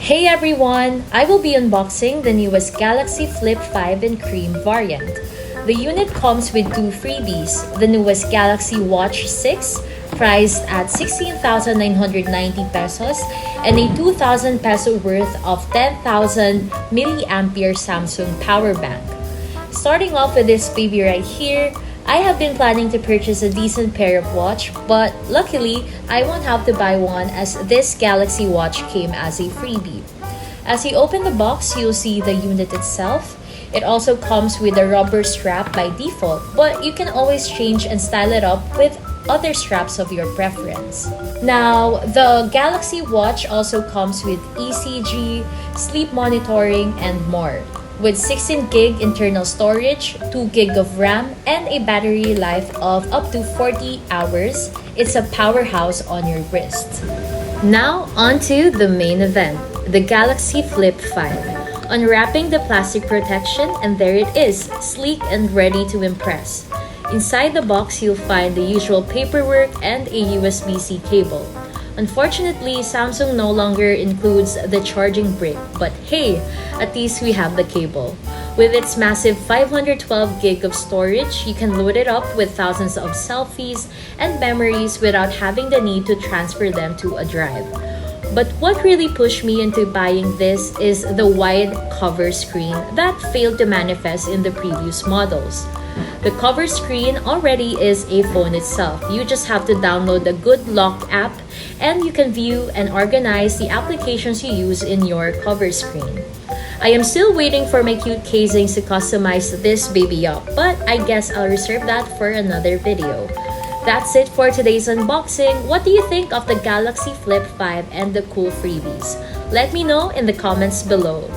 Hey everyone! I will be unboxing the newest Galaxy Flip 5 in cream variant. The unit comes with two freebies, the newest Galaxy Watch 6, priced at 16,990 pesos, and a 2,000 peso worth of 10,000 milliampere Samsung power bank. Starting off with this baby right here, I have been planning to purchase a decent pair of watch, but luckily, I won't have to buy one as this Galaxy Watch came as a freebie. As you open the box, you'll see the unit itself. It also comes with a rubber strap by default, but you can always change and style it up with other straps of your preference. Now, the Galaxy Watch also comes with ECG, sleep monitoring, and more. With 16 gig internal storage, 2 gig of RAM, and a battery life of up to 40 hours, it's a powerhouse on your wrist. Now, on to the main event, the Galaxy Flip 5. Unwrapping the plastic protection, and there it is, sleek and ready to impress. Inside the box, you'll find the usual paperwork and a USB-C cable. Unfortunately, Samsung no longer includes the charging brick, but hey, at least we have the cable. With its massive 512 gig of storage, you can load it up with thousands of selfies and memories without having the need to transfer them to a drive. But what really pushed me into buying this is the wide cover screen that failed to manifest in the previous models. The cover screen already is a phone itself. You just have to download the Good Lock app and you can view and organize the applications you use in your cover screen. I am still waiting for my cute casings to customize this baby up, but I guess I'll reserve that for another video. That's it for today's unboxing. What do you think of the Galaxy Flip 5 and the cool freebies? Let me know in the comments below.